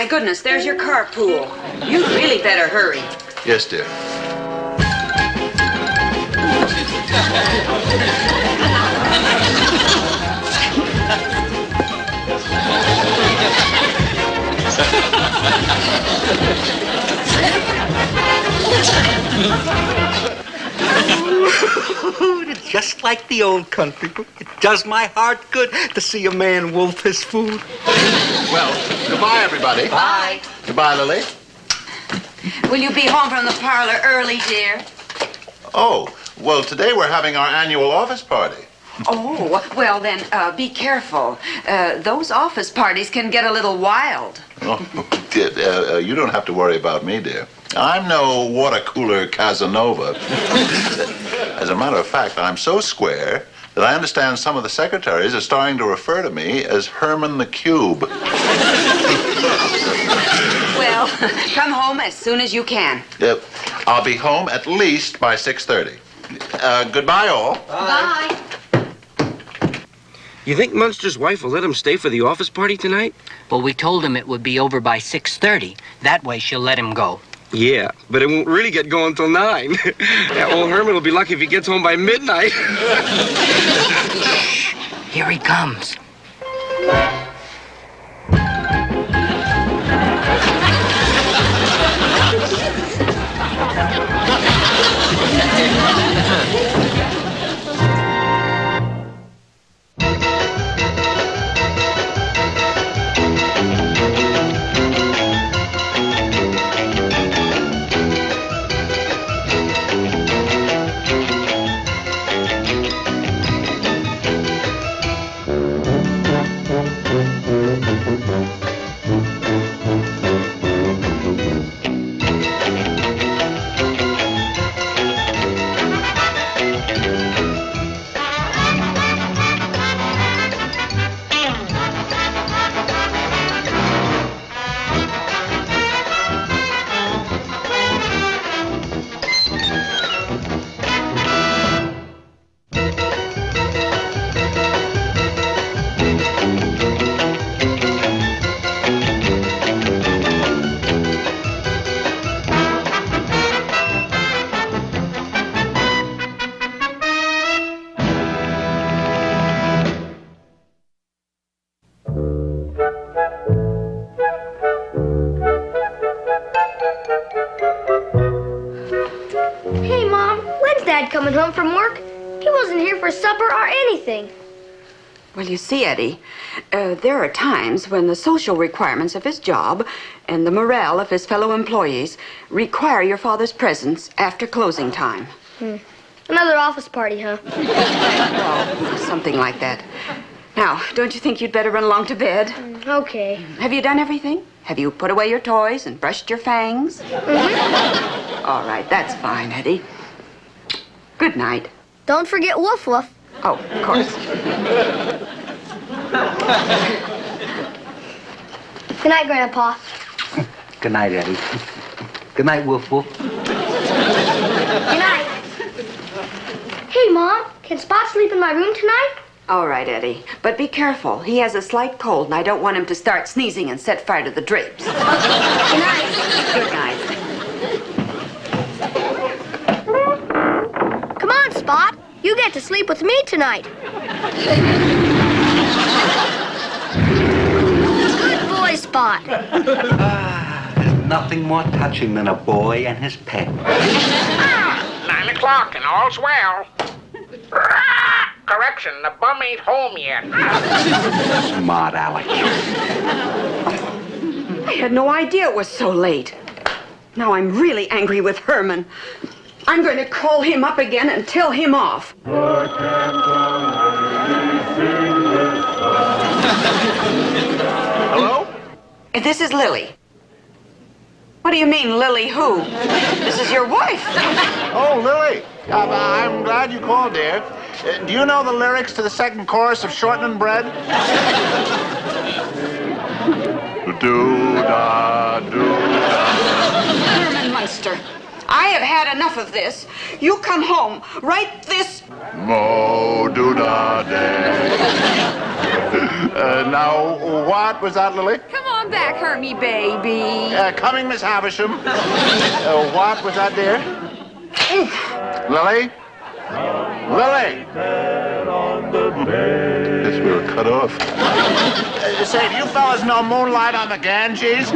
my goodness, there's your carpool. You'd really better hurry. Yes, dear. Just like the old country. It does my heart good to see a man wolf his food. Well, goodbye, everybody. Bye. Goodbye, Lily. Will you be home from the parlor early, dear? Oh, well, today we're having our annual office party. Oh, well then, be careful. Those office parties can get a little wild. Oh, you don't have to worry about me, dear. I'm no water cooler Casanova. As a matter of fact, I'm so square that I understand some of the secretaries are starting to refer to me as Herman the Cube. Well, come home as soon as you can. Yep. I'll be home at least by 6:30. Goodbye, all. Bye. You think Munsters' wife will let him stay for the office party tonight? Well, we told him it would be over by 6:30. That way she'll let him go. Yeah, but it won't really get going till 9. That old Herman will be lucky if he gets home by midnight. Shh. Here he comes. Hey, Mom, when's Dad coming home from work? He wasn't here for supper or anything. Well, you see, Eddie, there are times when the social requirements of his job and the morale of his fellow employees require your father's presence after closing time. Another office party, huh? Well, something like that. Now, don't you think you'd better run along to bed? Okay. Have you done everything? Have you put away your toys and brushed your fangs? All right, that's fine, Eddie. Good night. Don't forget Woof Woof. Oh, of course. Good night, Grandpa. Good night, Eddie. Good night, Woof Woof. Good night. Hey, Mom, can Spot sleep in my room tonight? All right, Eddie. But be careful. He has a slight cold, and I don't want him to start sneezing and set fire to the drapes. Good night. Good night. Come on, Spot. You get to sleep with me tonight. Good boy, Spot. There's nothing more touching than a boy and his pet. 9 o'clock and all's well. Correction, the bum ain't home yet. Smart Alex. I had no idea it was so late. Now I'm really angry with Herman. I'm going to call him up again and tell him off. Hello? This is Lily. What do you mean, Lily who? This is your wife. Oh, Lily. I'm glad you called, dear. Do you know the lyrics to the second chorus of Shortening Bread? Do-da, do-da. Herman Munster, I have had enough of this. You come home right this... Mo do-da day. Now, what was that, Lily? Come on, Come back, Hermie, baby. Coming, Miss Havisham. What was that, dear? Lily? Lily! Guess we were cut off. Say, do you fellas know Moonlight on the Ganges?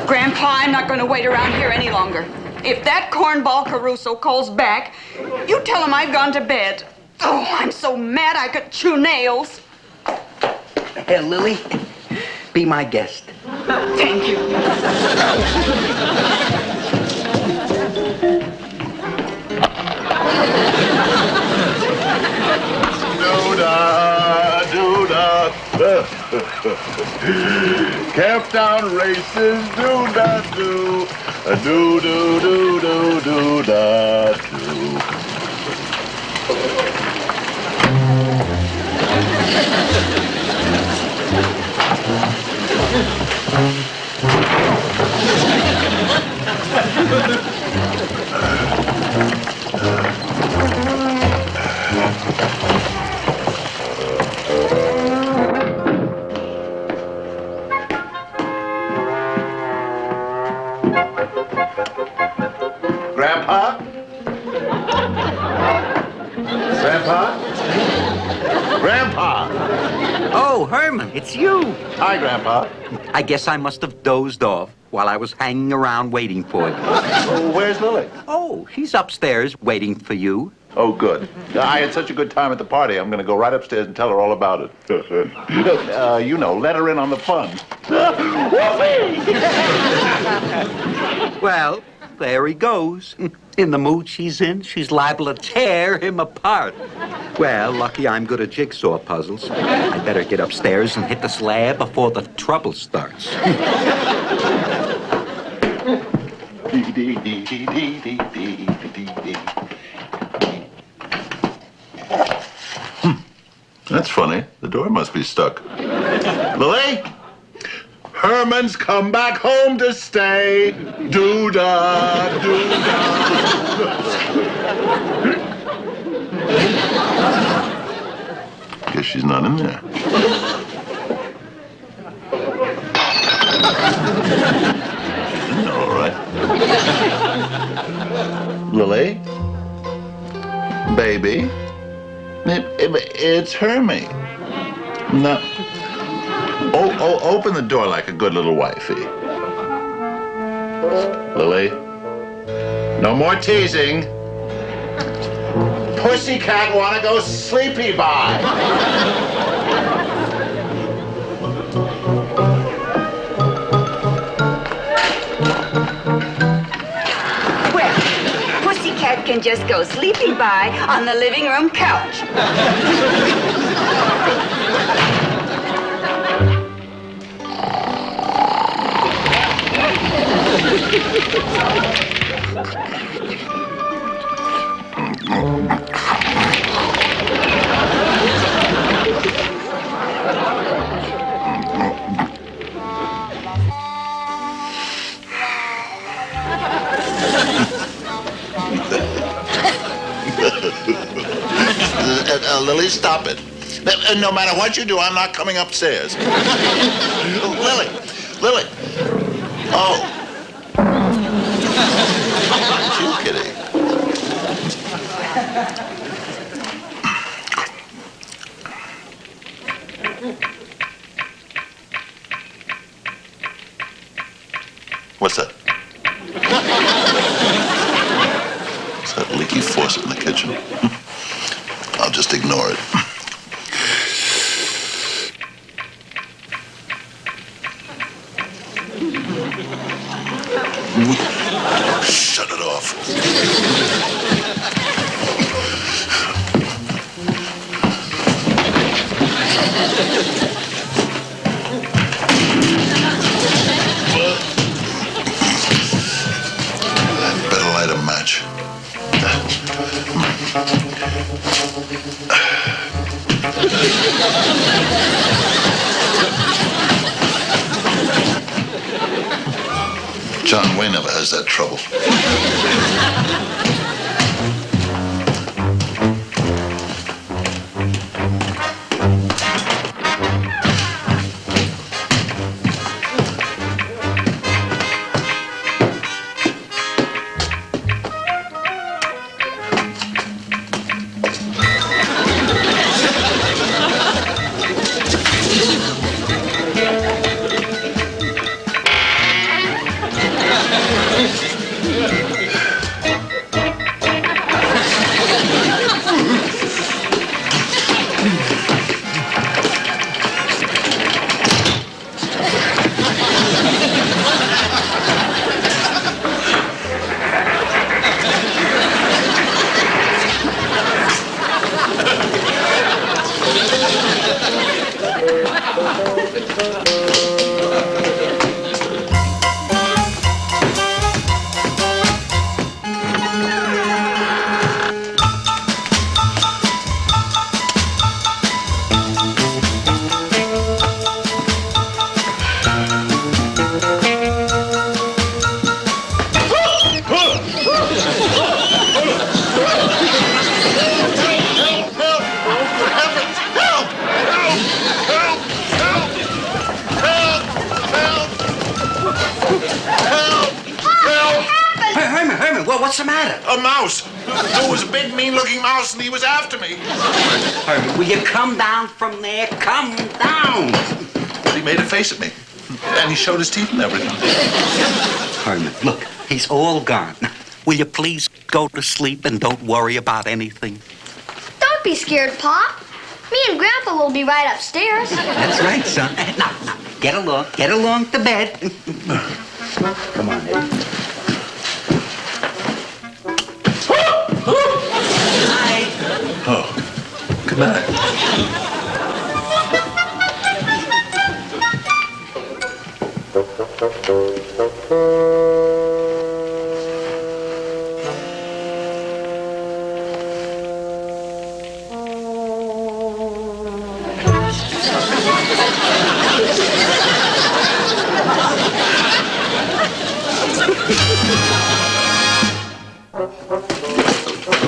Grandpa, I'm not going to wait around here any longer. If that cornball Caruso calls back, you tell him I've gone to bed. Oh, I'm so mad I could chew nails. Hey, Lily, be my guest. Thank you. Do-da. Camptown races, do-da-do. Do-do-do-do-do-da-do. Grandpa? Grandpa? Grandpa! Oh, Herman, it's you. Hi, Grandpa. I guess I must have dozed off while I was hanging around waiting for you. Where's Lily? Oh, she's upstairs waiting for you. Oh, good. I had such a good time at the party, I'm going to go right upstairs and tell her all about it. Let her in on the fun. Well, there he goes. In the mood she's in, she's liable to tear him apart. Well, lucky I'm good at jigsaw puzzles. I better get upstairs and hit the slab before the trouble starts. That's funny. The door must be stuck. Lily? Herman's come back home to stay. Do-da, do-da. Guess she's not in there. She's in there, all right. Lily? Baby? It's Hermie. No. Oh, open the door like a good little wifey. Lily? No more teasing. Pussycat wanna go sleepy by. Well, Pussycat can just go sleepy by on the living room couch. Lily, stop it. No matter what you do, I'm not coming upstairs. Lily. Oh. It's you, kitty. What's that? It's that leaky faucet in the kitchen. I'll just ignore it. Shut it off. Better light a match. John Wayne never has that trouble. What's the matter? A mouse. There was a big, mean-looking mouse, and he was after me. Herman, will you come down from there? Come down. He made a face at me, and he showed his teeth and everything. Herman, look, he's all gone. Will you please go to sleep and don't worry about anything? Don't be scared, Pa. Me and Grandpa will be right upstairs. That's right, son. Now, get along to bed. Come on, Eddie. Good night. Oh, good night.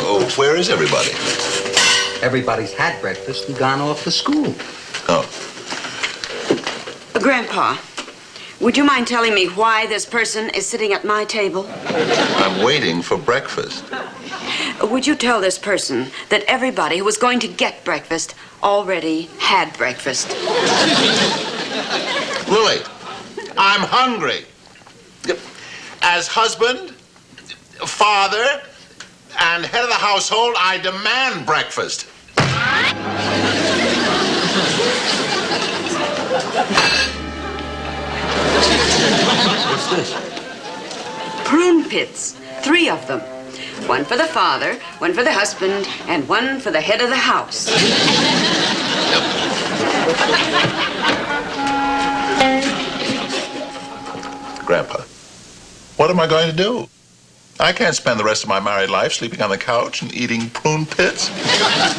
Oh, where is everybody? Everybody's had breakfast and gone off to school. Oh, Grandpa, would you mind telling me why this person is sitting at my table? I'm waiting for breakfast. Would you tell this person that everybody who was going to get breakfast already had breakfast? Lily, I'm hungry. As husband, father, and head of the household, I demand breakfast. What's this? Prune pits, 3 of them. One for the father, one for the husband, and one for the head of the house. Grandpa, what am I going to do? I can't spend the rest of my married life sleeping on the couch and eating prune pits.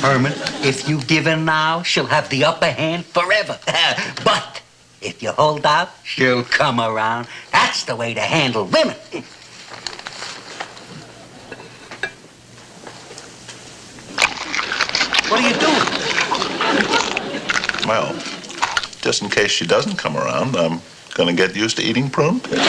Herman, if you give in now, she'll have the upper hand forever. But if you hold out, she'll come around. That's the way to handle women. What are you doing? Well, just in case she doesn't come around, I'm going to get used to eating prune pits.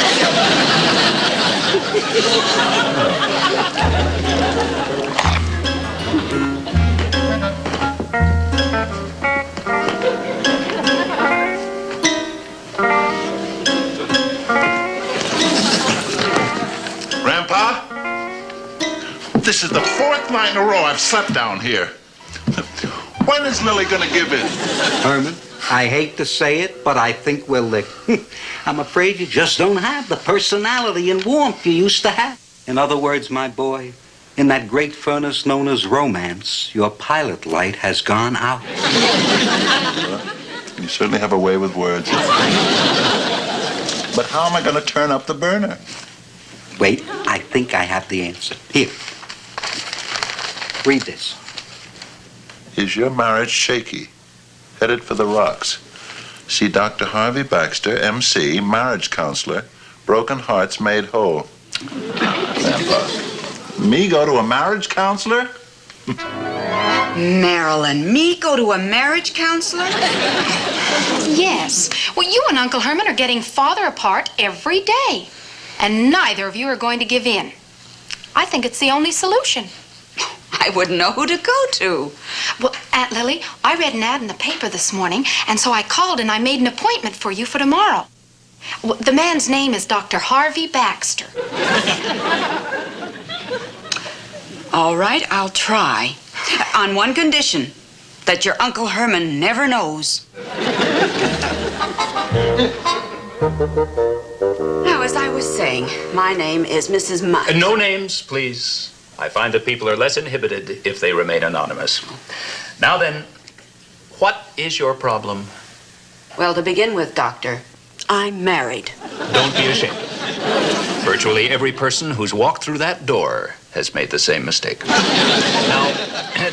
Grandpa, this is the 4th night in a row I've slept down here. When is Lily going to give in? Herman, I hate to say it, but I think we're licked. I'm afraid you just don't have the personality and warmth you used to have. In other words, my boy, in that great furnace known as romance, your pilot light has gone out. You certainly have a way with words. But how am I going to turn up the burner? Wait, I think I have the answer. Here. Read this. Is your marriage shaky? Headed for the rocks. See Dr. Harvey Baxter, M.C., marriage counselor. Broken hearts made whole. Grandpa, me go to a marriage counselor? Marilyn, me go to a marriage counselor? Yes. Well, you and Uncle Herman are getting farther apart every day. And neither of you are going to give in. I think it's the only solution. I wouldn't know who to go to. Well, Aunt Lily, I read an ad in the paper this morning, and so I called and I made an appointment for you for tomorrow. Well, the man's name is Dr. Harvey Baxter. All right, I'll try. On one condition, that your Uncle Herman never knows. Now, as I was saying, my name is Mrs. Mudd. No names, please. I find that people are less inhibited if they remain anonymous. Now then, what is your problem? Well, to begin with, Doctor, I'm married. Don't be ashamed. Virtually every person who's walked through that door has made the same mistake. Now,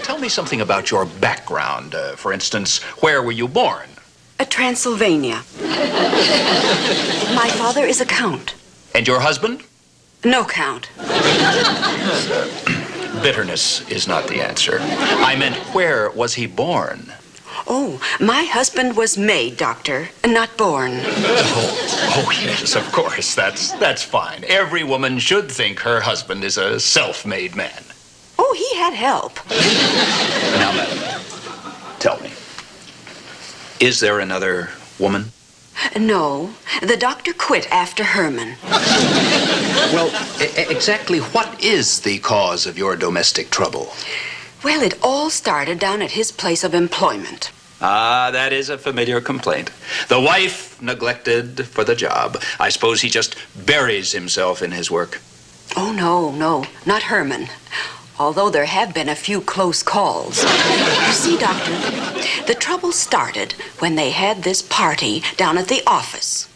tell me something about your background. For instance, where were you born? Transylvania. My father is a count. And your husband? No count. Bitterness is not the answer. I meant, where was he born? Oh, my husband was made, Doctor, not born. Oh, yes, of course. That's fine. Every woman should think her husband is a self-made man. Oh, he had help. Now, madam, tell me, is there another woman? No, the doctor quit after Herman. Well, exactly what is the cause of your domestic trouble? Well, it all started down at his place of employment. Ah, that is a familiar complaint. The wife neglected for the job. I suppose he just buries himself in his work. Oh, no, not Herman. Although there have been a few close calls. You see, Doctor, the trouble started when they had this party down at the office.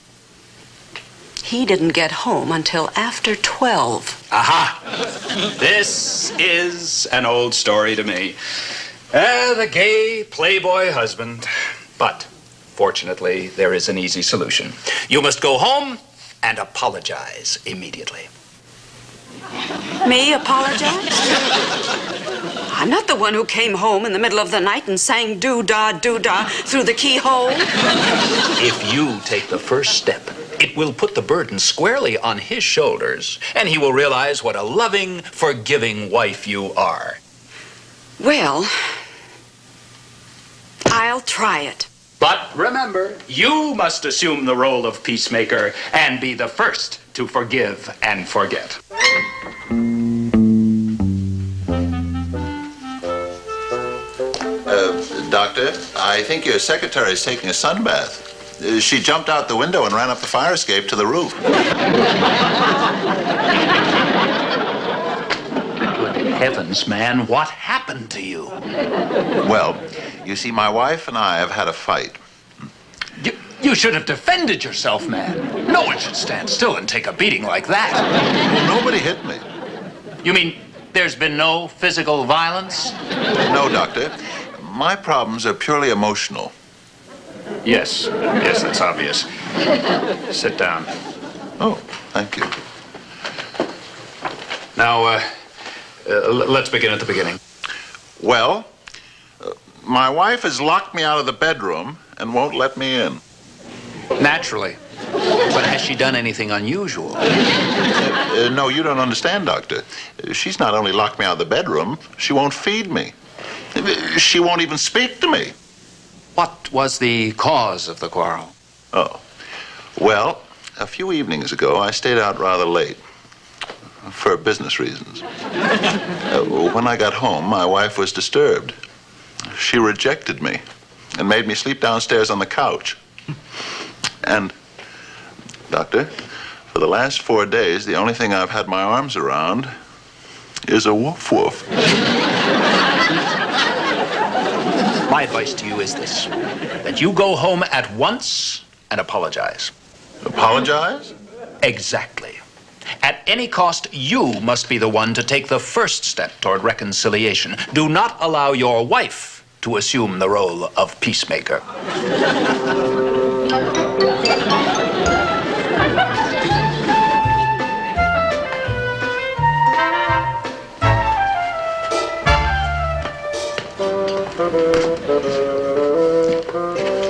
He didn't get home until after 12. Aha! This is an old story to me. The gay playboy husband. But, fortunately, there is an easy solution. You must go home and apologize immediately. Me apologize? I'm not the one who came home in the middle of the night and sang doo-dah, doo-dah through the keyhole. If you take the first step, it will put the burden squarely on his shoulders, and he will realize what a loving, forgiving wife you are. Well, I'll try it. But remember, you must assume the role of peacemaker and be the first to forgive and forget. Doctor, I think your secretary is taking a sunbath. She jumped out the window and ran up the fire escape to the roof. Good heavens, man, what happened to you? Well, you see, my wife and I have had a fight. You should have defended yourself, man. No one should stand still and take a beating like that. Nobody hit me. You mean there's been no physical violence? No, Doctor. My problems are purely emotional. Yes, that's obvious. Sit down. Oh, thank you. Now, let's begin at the beginning. Well, my wife has locked me out of the bedroom and won't let me in. Naturally. But has she done anything unusual? No, you don't understand, Doctor. She's not only locked me out of the bedroom, she won't feed me. She won't even speak to me. What was the cause of the quarrel? Oh, well, a few evenings ago, I stayed out rather late for business reasons. When I got home, my wife was disturbed. She rejected me and made me sleep downstairs on the couch. And, Doctor, for the last 4 days, the only thing I've had my arms around is a woof-woof. My advice to you is this, that you go home at once and apologize. Apologize? Exactly. At any cost, you must be the one to take the first step toward reconciliation. Do not allow your wife to assume the role of peacemaker.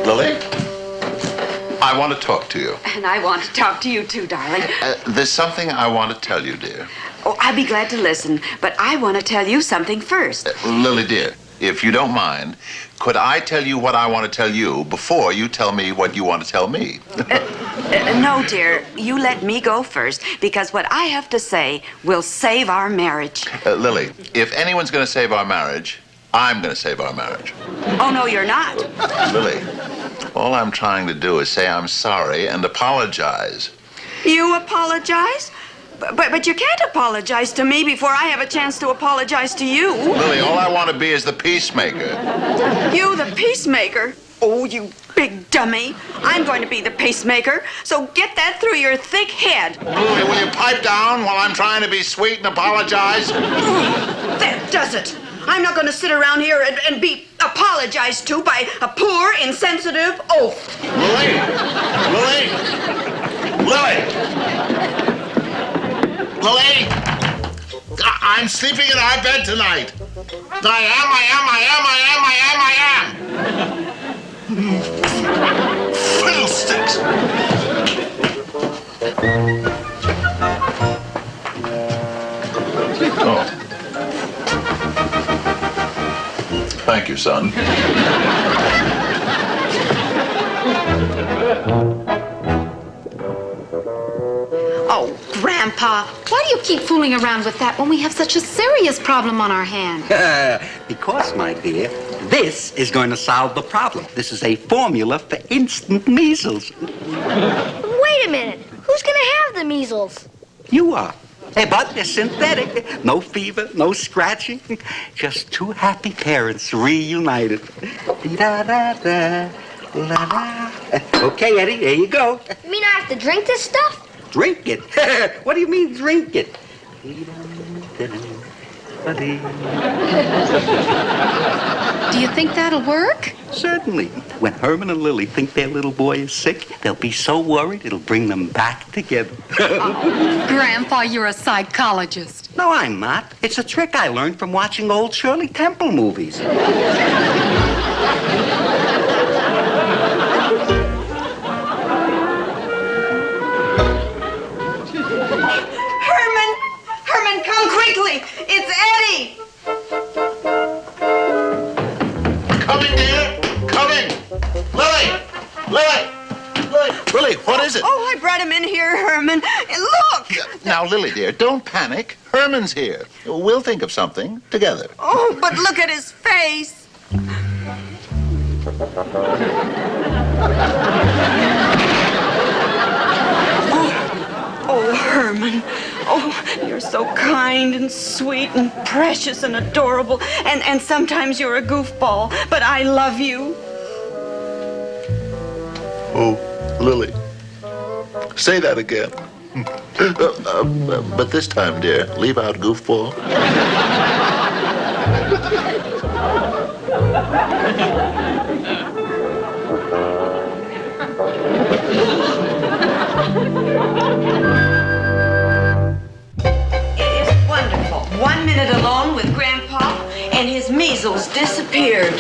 Lily, I want to talk to you. And I want to talk to you too, darling. There's something I want to tell you, dear. Oh, I'd be glad to listen, but I want to tell you something first. Lily, dear, if you don't mind, could I tell you what I want to tell you before you tell me what you want to tell me? No, dear, you let me go first, because what I have to say will save our marriage. Lily, if anyone's going to save our marriage, I'm going to save our marriage. Oh, no, you're not. Lily, all I'm trying to do is say I'm sorry and apologize. You apologize? But you can't apologize to me before I have a chance to apologize to you. Lily, all I want to be is the peacemaker. You, the peacemaker? Oh, you big dummy. I'm going to be the peacemaker, so get that through your thick head. Lily, will you pipe down while I'm trying to be sweet and apologize? That does it. I'm not going to sit around here and be apologized to by a poor, insensitive oaf. Lily! Lily! Lily! Lily! I'm sleeping in our bed tonight. I am. Fiddlesticks! Oh. Thank you, son. Oh, Grandpa, why do you keep fooling around with that when we have such a serious problem on our hands? Because, my dear, this is going to solve the problem. This is a formula for instant measles. Wait a minute. Who's going to have the measles? You are. Hey, but they're synthetic. No fever, no scratching. Just two happy parents reunited. Da-da-da, la-da. Okay, Eddie, there you go. You mean I have to drink this stuff? Drink it? What do you mean, drink it? Do you think that'll work? Certainly. When Herman and Lily think their little boy is sick, they'll be so worried it'll bring them back together. Grandpa, you're a psychologist. No, I'm not. It's a trick I learned from watching old Shirley Temple movies. Herman, come quickly. It's Eddie. Coming, dear. Coming. Lily! Lily, what is it? Oh, I brought him in here, Herman. Look! Now, Lily, dear, don't panic. Herman's here. We'll think of something together. Oh, but look at his face. Oh, Herman. Oh, you're so kind and sweet and precious and adorable. And sometimes you're a goofball, but I love you. Oh, Lily. Say that again. But this time, dear, leave out goofball. It is wonderful. 1 minute alone with Grandpa, and his measles disappeared.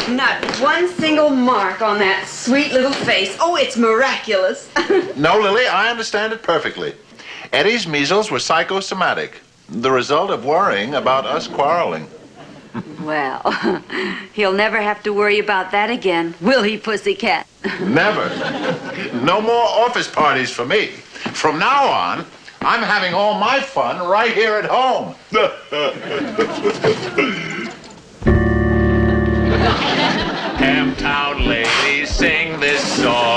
Not one single mark on that sweet little face. Oh, it's miraculous. No, Lily, I understand it perfectly. Eddie's measles were psychosomatic, the result of worrying about us quarreling. Well, he'll never have to worry about that again, will he, pussycat? Never. No more office parties for me. From now on, I'm having all my fun right here at home. Hamtown ladies sing this song.